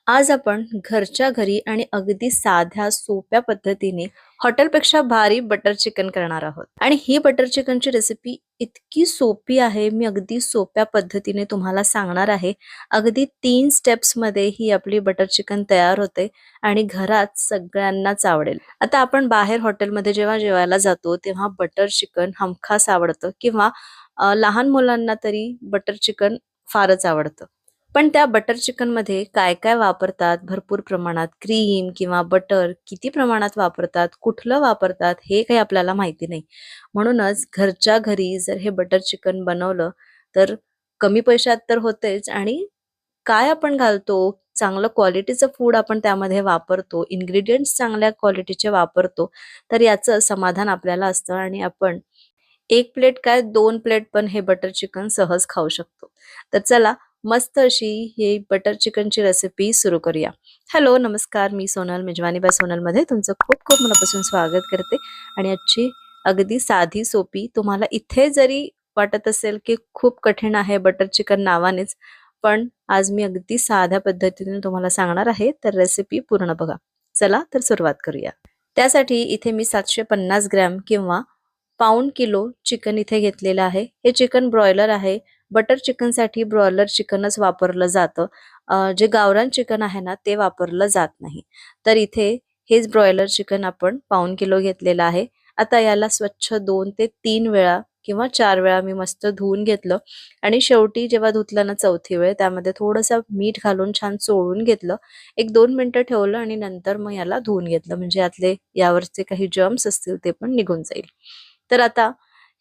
आज आपण घरच्या घरी आणि अगदी साध्या सोप्या पद्धतीने हॉटेलपेक्षा भारी बटर चिकन करणार आहोत. आणि ही बटर चिकनची रेसिपी इतकी सोपी आहे. मी अगदी सोप्या पद्धतीने तुम्हाला सांगणार आहे. अगदी 3 स्टेप्स मध्ये ही आपली बटर चिकन तयार होते आणि घरात सगळ्यांनाच आवडेल. आता आपण बाहेर हॉटेलमध्ये जेव्हा जेवायला जातो तेव्हा बटर चिकन हमखास आवडतं किंवा लहान मुलांना तरी बटर चिकन फारच आवडतं. पण त्या बटर चिकनमध्ये काय-काय वापरतात, भरपूर प्रमाणात क्रीम किंवा बटर किती प्रमाणात वापरतात, कुठलं वापरतात, हे काही आपल्याला माहिती नाही. म्हणूनच घरच्या घरी जर हे बटर चिकन बनवलं, तर कमी पैशात तर होतेच आणि काय आपण घालतो, चांगलं क्वालिटीचं फूड आपण त्यामध्ये वापरतो, इन्ग्रीडियंट्स चांगल्या क्वालिटीचे वापरतो, तर याचं समाधान आपल्याला असतं आणि आपण 1 प्लेट काय 2 प्लेट पण हे बटर चिकन सहज खाऊ शकतो. तर चला मस्त अशी ही बटर चिकनची रेसिपी सुरू करूया. हॅलो, नमस्कार. मी सोनल, मेजवानी बाय सोनलमध्ये तुमचं खूप-खूप मनापासून स्वागत करते आणि आजची अगदी साधी सोपी तुम्हाला इथे जरी वाटत असेल, की खूप कठीण आहे बटर चिकन नावानेच, पण आज मी अगदी साध्या पद्धतीने तुम्हाला सांगणार आहे, तर रेसिपी पूर्ण बघा. चला तर सुरुवात करूया. त्यासाठी इथे मी 750 ग्रॅम किंवा पाऊण किलो चिकन इथे घेतलेलं आहे. हे चिकन ब्रॉयलर आहे. बटर चिकनसाठी ब्रॉयलर चिकनच वापरलं जातं. जे गावरान चिकन आहे ना ते वापरलं जात नाही. तर इथे हेच ब्रॉयलर चिकन आपण पाऊण किलो घेतलेलं आहे. आता याला स्वच्छ 2 ते 3 वेळा किंवा 4 वेळा मी मस्त धुवून घेतलं आणि शेवटी जेव्हा धुतलं ना चौथी वेळ त्यामध्ये थोडंसं मीठ घालून छान चोळून घेतलं. एक 2 मिनिटं ठेवलं आणि नंतर मग याला धुवून घेतलं म्हणजे यातले यावरचे काही जर्म्स असतील ते पण निघून जाईल. तर आता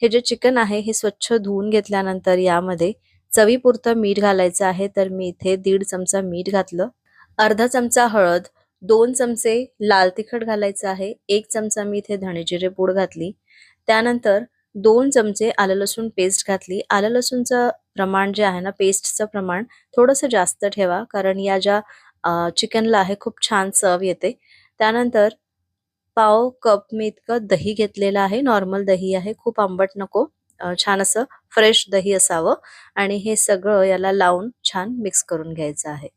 हे जे चिकन आहे हे स्वच्छ धुवून घेतल्यानंतर यामध्ये चवीपुरतं मीठ घालायचं आहे. तर मी इथे 1.5 चमचा मीठ घातलं. अर्धा चमचा हळद, 2 चमचे लाल तिखट घालायचं आहे. 1 चमचा मी इथे धणे जिरे पूड घातली. त्यानंतर 2 चमचे आलं लसूण पेस्ट घातली. आलं लसूणचं प्रमाण जे आहे ना पेस्टचं प्रमाण थोडंसं जास्त ठेवा कारण या ज्या चिकनला आहे खूप छान चव येते. त्यानंतर पाव कप मी इतकं दही घेतलेलं आहे. नॉर्मल दही आहे. खूप आंबट नको. छान असं फ्रेश दही असावं आणि हे सगळं याला लावून छान मिक्स करून घ्यायचं आहे.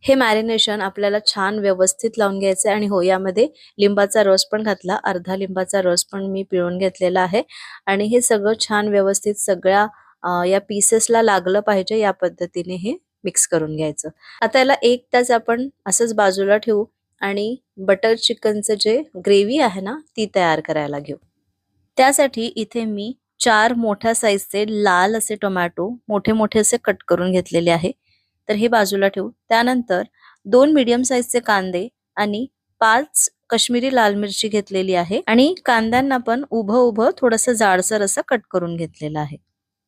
हे मॅरिनेशन आपल्याला छान व्यवस्थित लावून घ्यायचं आहे आणि हो यामध्ये लिंबाचा रस पण घातला. अर्धा लिंबाचा रस पण मी पिळून घेतलेला आहे आणि हे सगळं छान व्यवस्थित सगळ्या या पीसेसला लागलं पाहिजे या पद्धतीने हे मिक्स करून घ्यायचं. आता याला 1 तास आपण असंच बाजूला ठेवू आणि बटर चिकनचं जे ग्रेव्ही आहे ना ती तयार करायला घेऊ. त्यासाठी इथे मी 4 मोठ्या साइजचे लाल असे टोमॅटो मोठे-मोठे असे कट करून घेतलेले आहे. तर हे बाजूला ठेवू. त्यानंतर 2 मीडियम साइजचे कांदे आणि 5 काश्मीरी लाल मिरची घेतलेली आहे आणि कांद्यांना पण उभं-उभं थोडंसं जाडसर असं कट करून घेतलेलं आहे.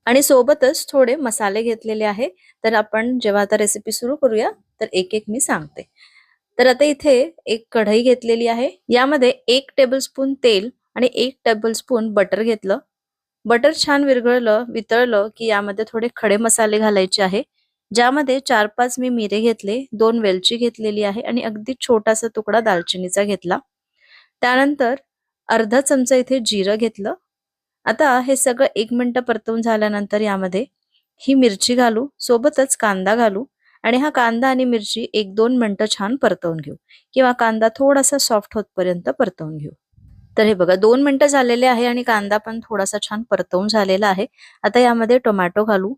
आणि सोबतच थोडे मसाले घेतलेले आहे. तर आपण जेव्हा आता रेसिपी सुरू करूया तर एक-एक मी सांगते. तर आता इथे एक कढई घेतलेली आहे. यामध्ये 1 टेबलस्पून तेल आणि 1 टेबलस्पून बटर घेतलं. बटर छान विरघळलं, वितळलं की यामध्ये थोडे खडे मसाले घालायचे आहे. ज्यामध्ये 4-5 मी मिरे घेतले, 2 वेलची घेतलेली आहे आणि अगदी छोटासा तुकडा दालचिनीचा घेतला. त्यानंतर अर्धा चमचा इथे जिरं घेतलं. आता हे सगळं 1 मिनिट परतवून झाल्यानंतर यामध्ये ही मिरची घालू, सोबतच कांदा घालू आणि हा कांदा आणि मिरची 1-2 मिनिटं छान परतवून घेऊ किंवा कांदा थोडासा सॉफ्ट होतपर्यंत परतवून घेऊ. तर हे बघा 2 मिनिटं झालेले आहे आणि कांदा पण थोडासा छान परतवून झालेला आहे. आता यामध्ये टोमॅटो घालू,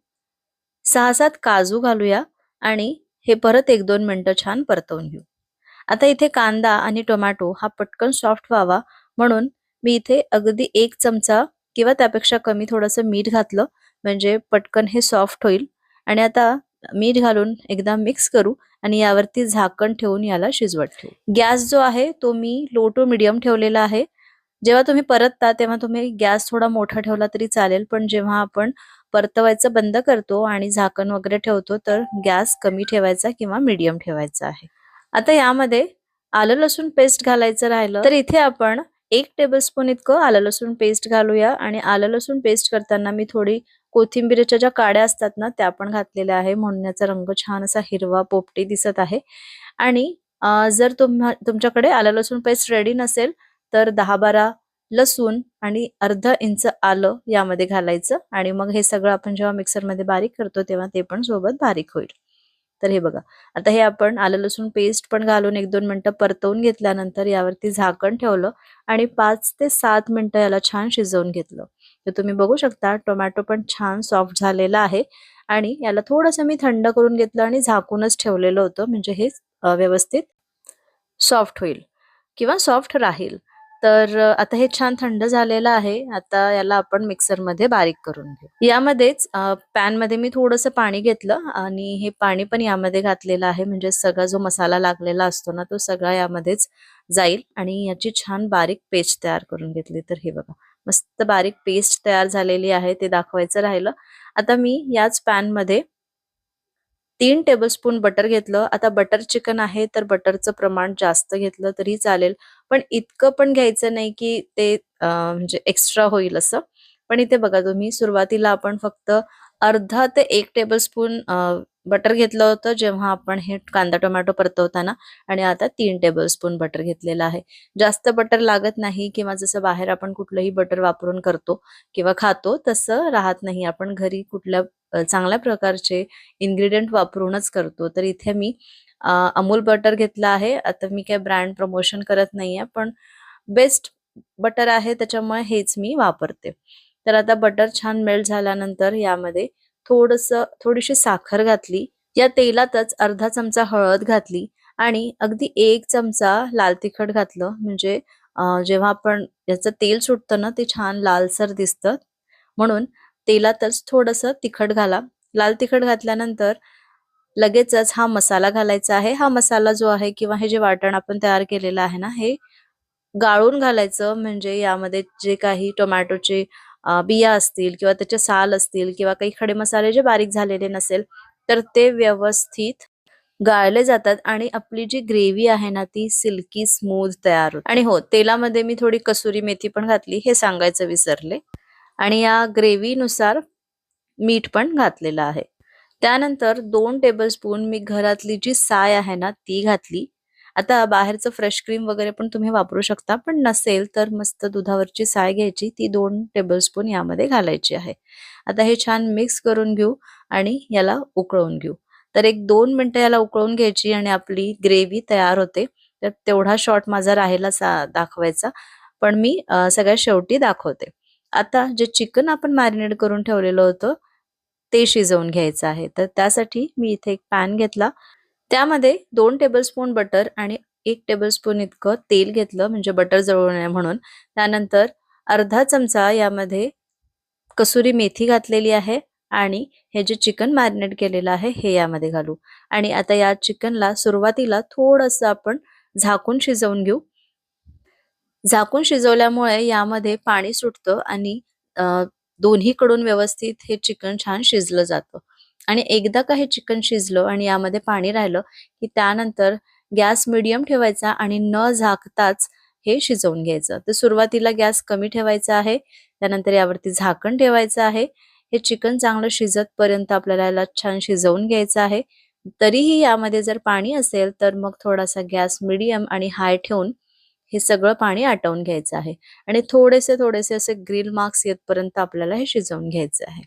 6-7 काजू घालूया आणि हे परत 1-2 मिनिटं छान परतवून घेऊ. आता इथे कांदा आणि टोमॅटो हा पटकन सॉफ्ट व्हावा म्हणून मी इथे अगदी 1 चमचा किंवा त्यापेक्षा कमी थोडंसं मीठ घातलं म्हणजे पटकन हे सॉफ्ट होईल आणि आता मीठ घालून एकदा मिक्स करू आणि यावरती झाकण ठेवून याला शिजवत ठेवू. गॅस जो आहे तो मी लो टू मीडियम ठेवलेला आहे. जेव्हा तुम्ही परतता तेव्हा तुम्ही गॅस थोडा मोठा ठेवला तरी चालेल, पण जेव्हा आपण परतवायचं बंद करतो आणि झाकण वगैरे ठेवतो तर गॅस कमी ठेवायचा किंवा मीडियम ठेवायचा आहे. आता यामध्ये आलं लसूण पेस्ट घालायचं राहिलं तर इथे आपण 1 टेबलस्पून इतकं आलं लसूण पेस्ट घालूया आणि आलं लसूण पेस्ट करताना मी थोडी कोथिंबीरच्या ज्या काड्या असतात ना त्या पण घातलेल्या आहे म्हणून याचा रंग छान असा हिरवा पोपटी दिसत आहे. आणि जर तुमच्याकडे आलं लसूण पेस्ट रेडी नसेल तर 10-12 लसूण आणि अर्धा इंच आलं यामध्ये घालायचं आणि मग हे सगळं आपण जेव्हा मिक्सरमध्ये बारीक करतो तेव्हा ते पण सोबत बारीक होईल. तर हे बघा, आता हे आपण आलं लसूण पेस्ट पण घालून 1-2 मिनिटं परतवून घेतल्यानंतर यावरती झाकण ठेवलं आणि 5 ते 7 मिनिटं याला छान शिजवून घेतलं. तर तुम्ही बघू शकता टोमॅटो पण छान सॉफ्ट झालेला आहे आणि याला थोडंसं मी थंड करून घेतलं आणि झाकूनच ठेवलेलं होतं, म्हणजे हे व्यवस्थित सॉफ्ट होईल किंवा सॉफ्ट राहील. तर आता हे छान थंड झालेलं आहे. आता याला आपण मिक्सरमध्ये बारीक करून घेऊ. यामध्येच पॅनमध्ये मी थोडंसं पाणी घेतलं आणि हे पाणी पण यामध्ये घातलेलं आहे, म्हणजे सगळा जो मसाला लागलेला असतो ना, तो सगळा यामध्येच जाईल आणि याची छान बारीक पेस्ट तयार करून घेतली. तर हे बघा, मस्त बारीक पेस्ट तयार झालेली आहे, ते दाखवायचं राहिलं. आता मी याच पॅनमध्ये 3 टेबलस्पून बटर घेतलं. आता बटर चिकन आहे तर बटरचं प्रमाण जास्त घेतलं तरी चालेल. पण इतकं पण घ्यायचं नाही की ते म्हणजे एक्स्ट्रा होईल असं. पण इथे बघा तुम्ही सुरुवातीला आपण फक्त अर्धा ते 1 टेबलस्पून बटर घेतलं होतं जेव्हा आपण हे कांदा टोमॅटो परतवताना आणि आता 3 टेबलस्पून बटर घेतलेलं आहे. जास्त बटर लागत नाही किंवा जसं बाहेर आपण कुठलंही बटर वापरून करतो किंवा खातो तसं राहत नाही. आपण घरी कुठल्या चांगल्या प्रकारचे इन्ग्रीडियंट वापरूनच करतो. तर इथे मी अमूल बटर घेतलं आहे. आता मी काही ब्रँड प्रमोशन करत नाहीये, पण बेस्ट बटर आहे त्याच्यामुळे हेच मी वापरते. तर आता बटर छान मेल्ट झाल्यानंतर यामध्ये थोडीशी साखर घातली. या तेलातच अर्धा चमचा हळद घातली आणि अगदी 1 चमचा लाल तिखट घातलं. म्हणजे जेव्हा आपण याचं तेल सुटतं ना, ते छान लालसर दिसतं. म्हणून तेलातच थोडंसं तिखट घाला. लाल तिखट घातल्यानंतर लगेचच हा मसाला घालायचा आहे. हा मसाला जो आहे किंवा हे जे वाटण आपण तयार केलेलं आहे ना, हे गाळून घालायचं. म्हणजे यामध्ये जे काही टोमॅटोचे बिया असतील किंवा त्याचे साल असतील किंवा काही खडे मसाले जे बारीक झालेले नसेल, तर ते व्यवस्थित गाळले जातात आणि आपली जी ग्रेव्ही आहे ना, ती सिल्की स्मूथ तयार होते. आणि हो, तेलामध्ये मी थोडी कसुरी मेथी पण घातली, हे सांगायचं विसरले. आणि या ग्रेव्हीनुसार मीठ पण घातलेलं आहे. त्यानंतर 2 टेबलस्पून मी घरातली जी साय आहे ना, ती घातली. आता बाहेरचं फ्रेश क्रीम वगैरे पण तुम्ही वापरू शकता, पण नसेल तर मस्त दुधावरची साय घ्यायची, ती 2 टेबलस्पून यामध्ये घालायची आहे. आता हे छान मिक्स करून घेऊ आणि याला उकळवून घेऊ. तर एक 2 मिनिटं याला उकळून घ्यायची आणि आपली ग्रेव्ही तयार होते. तर तेवढा शॉट माझा राहिला दाखवायचा, पण मी सगळ्यात शेवटी दाखवते. आता जे चिकन आपण मॅरिनेट करून ठेवलेलं होतं, ते शिजवून घ्यायचं आहे. तर त्यासाठी मी इथे एक पॅन घेतला. त्यामध्ये 2 टेबलस्पून बटर आणि 1 टेबलस्पून इतकं तेल घेतलं, म्हणजे बटर जळू नये म्हणून. त्यानंतर अर्धा चमचा यामध्ये कसुरी मेथी घातलेली आहे आणि हे जे चिकन मॅरिनेट केलेलं आहे, हे यामध्ये घालू. आणि आता या चिकनला सुरुवातीला थोडंसं आपण झाकून शिजवून घेऊ. झाकून शिजवल्यामुळे यामध्ये पाणी सुटतं आणि दोन्हीकडून व्यवस्थित हे चिकन छान शिजलं जातं. आणि एकदा का हे चिकन शिजलं आणि यामध्ये पाणी राहिलं, की त्यानंतर गॅस मीडियम ठेवायचा आणि न झाकताच हे शिजवून घ्यायचं. तर सुरुवातीला गॅस कमी ठेवायचा आहे. त्यानंतर यावरती झाकण ठेवायचं आहे. हे चिकन चांगलं शिजतपर्यंत आपल्याला याला छान शिजवून घ्यायचं आहे. तरीही यामध्ये जर पाणी असेल, तर मग थोडासा गॅस मीडियम आणि हाय ठेवून हे सगळं पाणी आटवून घ्यायचं आहे आणि थोडेसे असे ग्रिल मार्क्स येतपर्यंत आपल्याला हे शिजवून घ्यायचं आहे.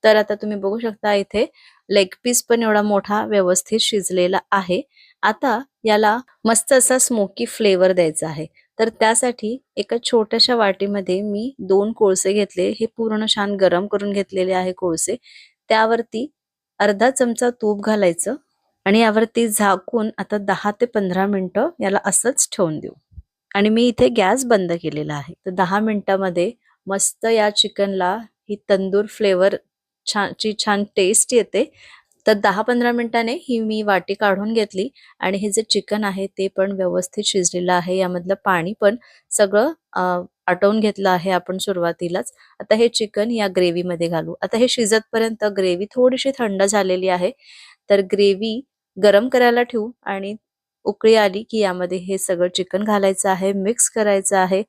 तर आता तुम्ही बघू शकता इथे लेग पीस पण एवढा मोठा व्यवस्थित शिजलेला आहे. आता याला मस्त असा स्मोकी फ्लेवर द्यायचा आहे. तर त्यासाठी एका छोट्याशा वाटीमध्ये मी 2 कोळसे घेतले. हे पूर्ण छान गरम करून घेतलेले आहे कोळसे. त्यावरती अर्धा चमचा तूप घालायचं आणि यावरती झाकून आता 10 ते 15 मिनिटं याला असंच ठेवून देऊ. आणि मी इथे गॅस बंद केलेला आहे. तर 10 मिनिटामध्ये मस्त या चिकनला ही तंदूर फ्लेवर छान टेस्ट येते. तर 10-15 मिनिटाने ही मी वाटी काढून घेतली आणि हे जे चिकन आहे ते पण व्यवस्थित शिजलेलं आहे. यामधलं पाणी पण सगळं आटवून घेतलं आहे आपण सुरुवातीलाच. आता हे चिकन या ग्रेव्हीमध्ये घालू. आता हे शिजतपर्यंत ग्रेव्ही थोडीशी थंड झालेली आहे. तर ग्रेव्ही गरम करायला ठेवू आणि उकळी आली की यामध्ये हे सगळं चिकन घालायचं आहे, मिक्स करायचं आहे.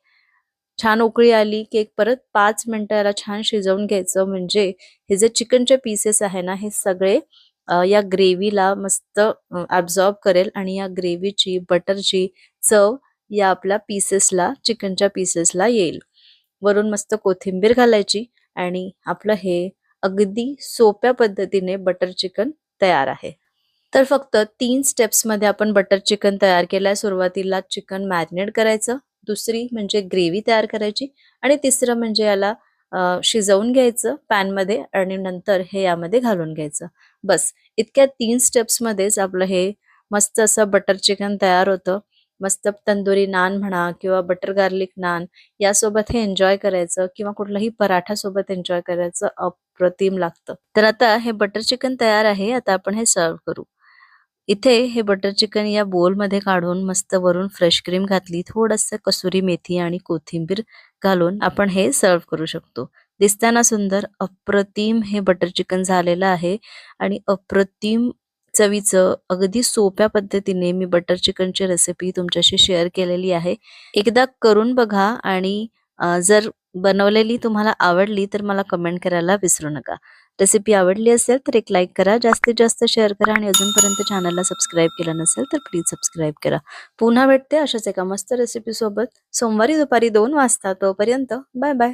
छान उकळी आली की एक परत 5 मिनिटं याला छान शिजवून घ्यायचं. म्हणजे हे जे चिकनचे पीसेस आहे ना, हे सगळे या ग्रेव्हीला मस्त ॲब्झॉर्ब करेल आणि या ग्रेव्हीची, बटरची चव या आपल्या पीसेसला, चिकनच्या पीसेसला येईल. वरून मस्त कोथिंबीर घालायची आणि आपलं हे अगदी सोप्या पद्धतीने बटर चिकन तयार आहे. तर फक्त 3 स्टेप्समध्ये आपण बटर चिकन तयार केलंय. सुरुवातीला चिकन मॅरिनेट करायचं, दुसरी म्हणजे ग्रेव्ही तयार करायची आणि तिसरं म्हणजे याला शिजवून घ्यायचं पॅनमध्ये आणि नंतर हे यामध्ये घालून घ्यायचं. बस इतक्या 3 स्टेप्समध्येच आपलं हे मस्त असं बटर चिकन तयार होतं. मस्त तंदुरी नान म्हणा किंवा बटर गार्लिक नान यासोबत हे एन्जॉय करायचं किंवा कुठलाही पराठ्यासोबत एन्जॉय करायचं. अप्रतिम लागतं. तर आता हे बटर चिकन तयार आहे. आता आपण हे सर्व्ह करू. इथे हे बटर चिकन या बोलमध्ये काढून मस्त वरून फ्रेश क्रीम घातली, थोडंसं कसुरी मेथी आणि कोथिंबीर घालून आपण हे सर्व्ह करू शकतो. दिसताना सुंदर, अप्रतिम हे बटर चिकन झालेलं आहे आणि अप्रतिम चवीचं अगदी सोप्या पद्धतीने मी बटर चिकनची रेसिपी तुमच्याशी शेअर केलेली आहे. एकदा करून बघा आणि जर बनवलेली तुम्हाला आवडली तर मला कमेंट करायला विसरू नका. रेसिपी आवडली असेल तर एक लाईक करा, जास्तीत जास्त शेअर करा आणि अजूनपर्यंत चॅनलला सबस्क्राईब केलं नसेल तर प्लीज सबस्क्राईब करा. पुन्हा भेटते अशाच एका मस्त रेसिपी सोबत सोमवारी दुपारी 2 वाजता. तोपर्यंत बाय बाय.